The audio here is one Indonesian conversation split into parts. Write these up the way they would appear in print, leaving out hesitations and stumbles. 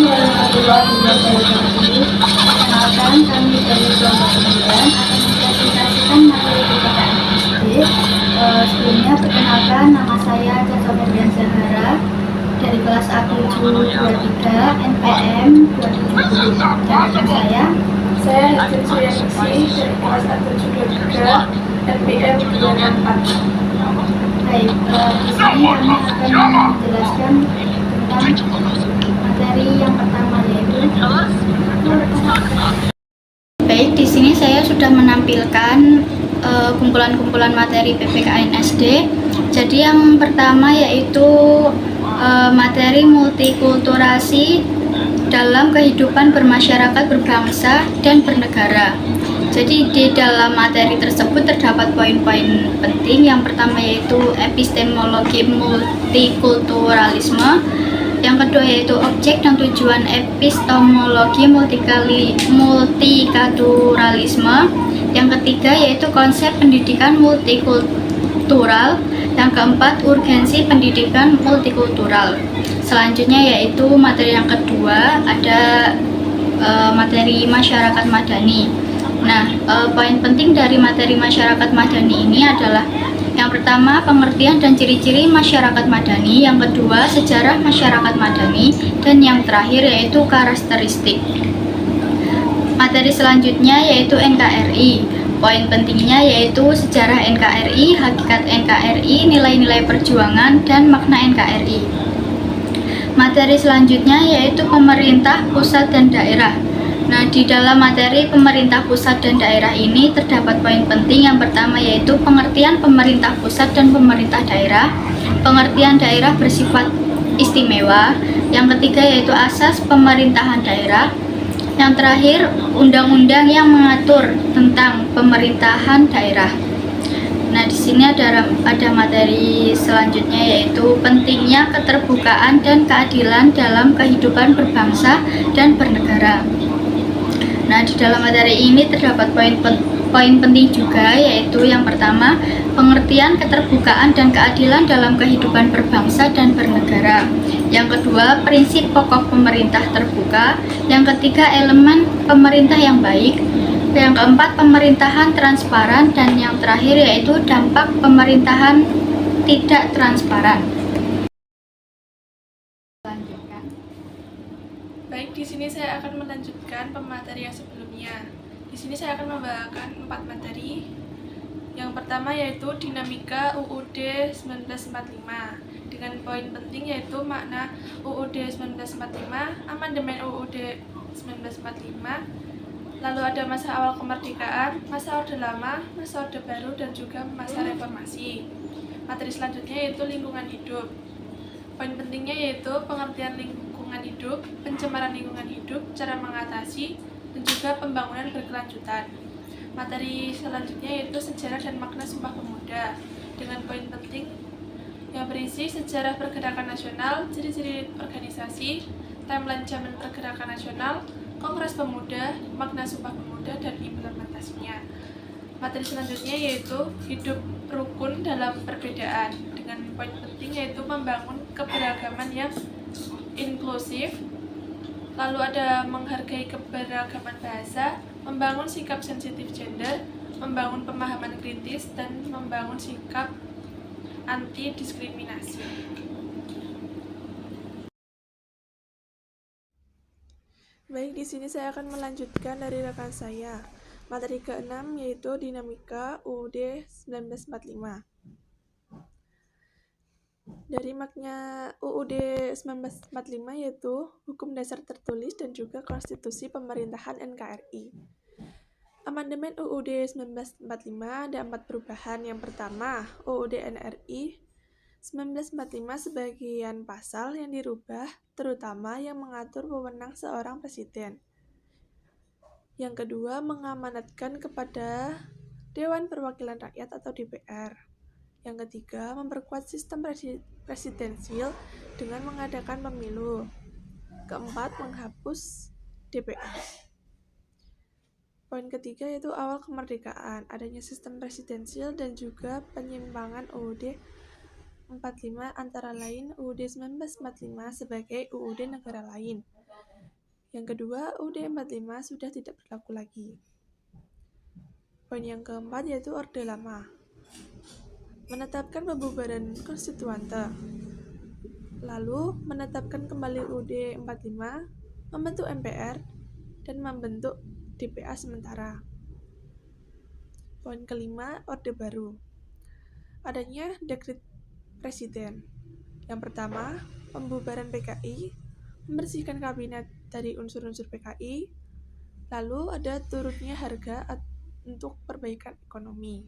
warahmatullahi wabarakatuh. Perkenalkan, kami dari kelompok 9 akan mempresentasikan materi PPKN SD. Sebelumnya perkenalkan, nama saya Caca Febrian Zahara dari kelas A723 NPM 270. Dan rekan saya Hajin Suryaningsih dari kelas A723 NPM 264. Baik, di sini kami akan menjelaskan tentang materi yang pertama, yaitu baik, di sini saya sudah menampilkan kumpulan-kumpulan materi PPKN SD. Jadi yang pertama yaitu materi multikulturasi dalam kehidupan bermasyarakat, berbangsa, dan bernegara. Jadi di dalam materi tersebut terdapat poin-poin penting. Yang pertama yaitu epistemologi multikulturalisme. Yang kedua yaitu objek dan tujuan epistemologi multikulturalisme. Yang ketiga yaitu konsep pendidikan multikultural. Yang keempat, urgensi pendidikan multikultural. Selanjutnya yaitu materi yang kedua, ada materi masyarakat madani. Nah, poin penting dari materi masyarakat madani ini adalah yang pertama, pengertian dan ciri-ciri masyarakat madani. Yang kedua, sejarah masyarakat madani. Dan yang terakhir yaitu karakteristik. Materi selanjutnya yaitu NKRI. Poin pentingnya yaitu sejarah NKRI, hakikat NKRI, nilai-nilai perjuangan, dan makna NKRI. Materi selanjutnya yaitu pemerintah pusat dan daerah. Nah, di dalam materi pemerintah pusat dan daerah ini terdapat poin penting. Yang pertama yaitu pengertian pemerintah pusat dan pemerintah daerah. Pengertian daerah bersifat istimewa. Yang ketiga yaitu asas pemerintahan daerah. Yang terakhir, undang-undang yang mengatur tentang pemerintahan daerah. Nah, di sini ada materi selanjutnya yaitu pentingnya keterbukaan dan keadilan dalam kehidupan berbangsa dan bernegara. Nah, di dalam materi ini terdapat poin penting juga, yaitu yang pertama, pengertian keterbukaan dan keadilan dalam kehidupan berbangsa dan bernegara. Yang kedua, prinsip pokok pemerintah terbuka. Yang ketiga, elemen pemerintah yang baik. Yang keempat, pemerintahan transparan. Dan yang terakhir yaitu dampak pemerintahan tidak transparan. Baik, di sini saya akan melanjutkan pemateri yang sebelumnya. Di sini saya akan membawakan 4 materi. Yang pertama yaitu dinamika UUD 1945 dengan poin penting yaitu makna UUD 1945, amandemen UUD 1945, lalu ada masa awal kemerdekaan, masa Orde Lama, masa Orde Baru, dan juga masa reformasi. Materi selanjutnya yaitu lingkungan hidup. Poin pentingnya yaitu pengertian lingkungan hidup, pencemaran lingkungan hidup, cara mengatasi, dan juga pembangunan berkelanjutan. Materi selanjutnya yaitu sejarah dan makna Sumpah Pemuda dengan poin penting yang berisi sejarah pergerakan nasional, ciri-ciri organisasi, timeline zaman pergerakan nasional, Kongres Pemuda, makna Sumpah Pemuda, dan implementasinya. Materi selanjutnya yaitu hidup rukun dalam perbedaan dengan poin penting yaitu membangun keberagaman yang inklusif, lalu ada menghargai keberagaman bahasa, membangun sikap sensitif gender, membangun pemahaman kritis, dan membangun sikap anti diskriminasi. Baik, di sini saya akan melanjutkan dari rekan saya. Materi ke-6 yaitu dinamika UUD 1945. Dari makna UUD 1945 yaitu hukum dasar tertulis dan juga konstitusi pemerintahan NKRI. Amandemen UUD 1945 ada 4 perubahan. Yang pertama, UUD NRI 1945 sebagian pasal yang dirubah, terutama yang mengatur wewenang seorang presiden. Yang kedua, mengamanatkan kepada Dewan Perwakilan Rakyat atau DPR. Yang ketiga, memperkuat sistem presidensial dengan mengadakan pemilu. Keempat, menghapus DPR. Poin ketiga yaitu awal kemerdekaan, adanya sistem presidensial dan juga penyimpangan UUD 45 antara lain UUD 1945 sebagai UUD negara lain. Yang kedua, UUD 45 sudah tidak berlaku lagi. Poin yang keempat yaitu Orde Lama. Menetapkan pembubaran konstituante. Lalu menetapkan kembali UUD 45, membentuk MPR, dan membentuk DPA sementara. Poin kelima, Orde Baru. Adanya dekret presiden. Yang pertama, pembubaran PKI, membersihkan kabinet dari unsur-unsur PKI, lalu ada turunnya harga untuk perbaikan ekonomi.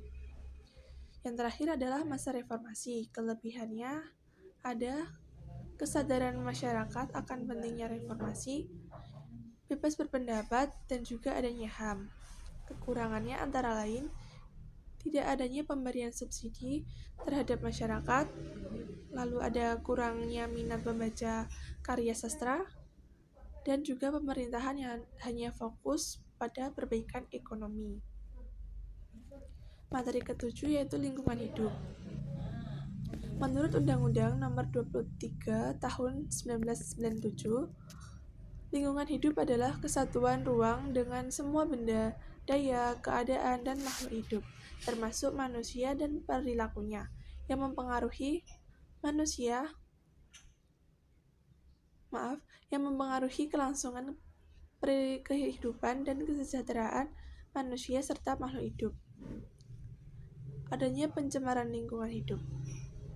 Yang terakhir adalah masa reformasi. Kelebihannya ada kesadaran masyarakat akan pentingnya reformasi, bebas berpendapat, dan juga adanya HAM. Kekurangannya antara lain tidak adanya pemberian subsidi terhadap masyarakat, lalu ada kurangnya minat membaca karya sastra, dan juga pemerintahan yang hanya fokus pada perbaikan ekonomi. Materi ketujuh yaitu lingkungan hidup. Menurut Undang-Undang Nomor 23 Tahun 1997, lingkungan hidup adalah kesatuan ruang dengan semua benda, daya, keadaan, dan makhluk hidup, termasuk manusia dan perilakunya, yang mempengaruhi kelangsungan kehidupan dan kesejahteraan manusia serta makhluk hidup. Adanya pencemaran lingkungan hidup.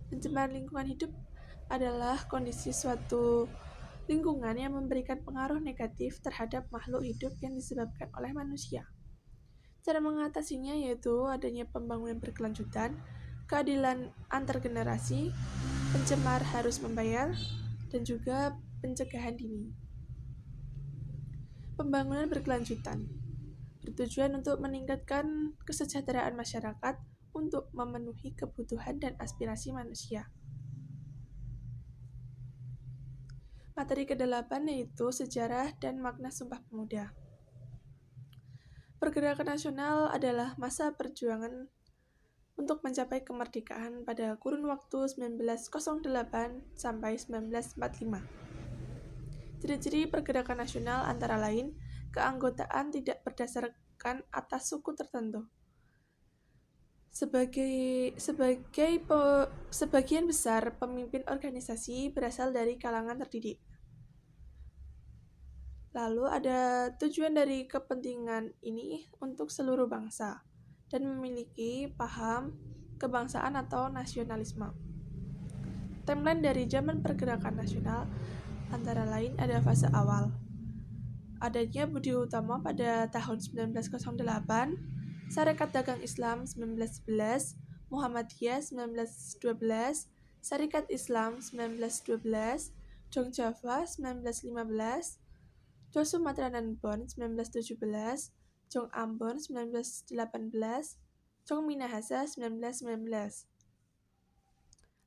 Pencemaran lingkungan hidup adalah kondisi suatu lingkungan yang memberikan pengaruh negatif terhadap makhluk hidup yang disebabkan oleh manusia. Cara mengatasinya yaitu adanya pembangunan berkelanjutan, keadilan antar generasi, pencemar harus membayar, dan juga pencegahan dini. Pembangunan berkelanjutan bertujuan untuk meningkatkan kesejahteraan masyarakat untuk memenuhi kebutuhan dan aspirasi manusia. Materi ke-8 yaitu sejarah dan makna Sumpah Pemuda. Pergerakan nasional adalah masa perjuangan untuk mencapai kemerdekaan pada kurun waktu 1908 sampai 1945. Ciri-ciri pergerakan nasional antara lain, keanggotaan tidak berdasarkan atas suku tertentu. Sebagian besar pemimpin organisasi berasal dari kalangan terdidik. Lalu ada tujuan dari kepentingan ini untuk seluruh bangsa dan memiliki paham kebangsaan atau nasionalisme. Timeline dari zaman pergerakan nasional antara lain ada fase awal. Adanya Budi Utomo pada tahun 1908, Sarekat Dagang Islam 1911, Muhammadiyah 1912, Sarekat Islam 1912, Jong Java 1915, Jong Sumatera dan Bon 1917, Jong Ambon 1918, Jong Minahasa 1919.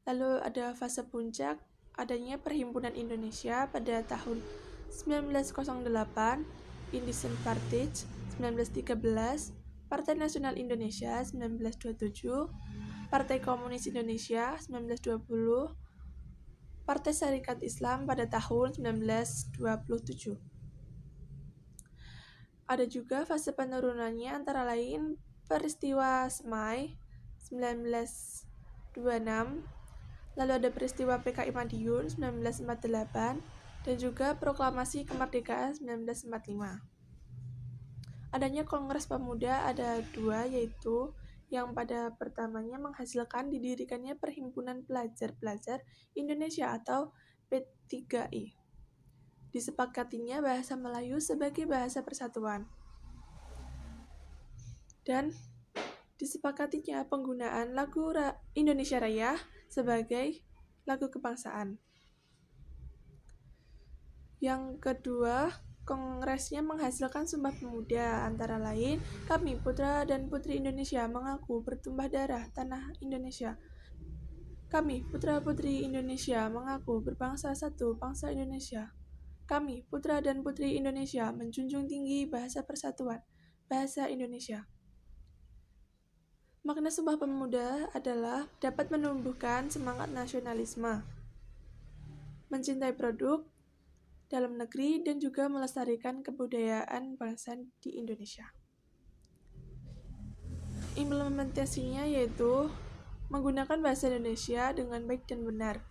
Lalu ada fase puncak, adanya Perhimpunan Indonesia pada tahun 1908, Indonesian Partij 1913, Partai Nasional Indonesia 1927, Partai Komunis Indonesia 1920, Partai Sarekat Islam pada tahun 1927. Ada juga fase penurunannya antara lain peristiwa Semai 1926, lalu ada peristiwa PKI Madiun 1948, dan juga proklamasi kemerdekaan 1945. Adanya Kongres Pemuda ada dua, yaitu yang pada pertamanya menghasilkan didirikannya Perhimpunan Pelajar-Pelajar Indonesia atau P3I. Disepakatinya bahasa Melayu sebagai bahasa persatuan. Dan disepakatinya penggunaan lagu Indonesia Raya sebagai lagu kebangsaan. Yang kedua, kongresnya menghasilkan Sumpah Pemuda, antara lain, kami putra dan putri Indonesia mengaku bertumpah darah tanah Indonesia. Kami putra-putri Indonesia mengaku berbangsa satu bangsa Indonesia. Kami putra dan putri Indonesia menjunjung tinggi bahasa persatuan, bahasa Indonesia. Makna Sumpah Pemuda adalah dapat menumbuhkan semangat nasionalisme, mencintai produk, dalam negeri dan juga melestarikan kebudayaan bangsa di Indonesia. Implementasinya yaitu menggunakan bahasa Indonesia dengan baik dan benar,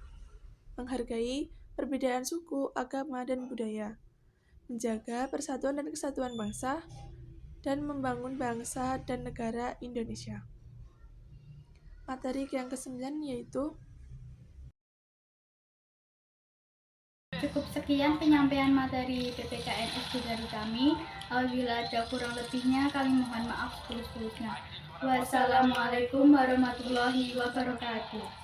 menghargai perbedaan suku, agama, dan budaya, menjaga persatuan dan kesatuan bangsa, dan membangun bangsa dan negara Indonesia. Materi yang ke-9 yaitu Cukup sekian penyampaian materi PPKN SD dari kami. Apabila ada kurang lebihnya, kami mohon maaf setulus-tulusnya. Wassalamualaikum warahmatullahi wabarakatuh.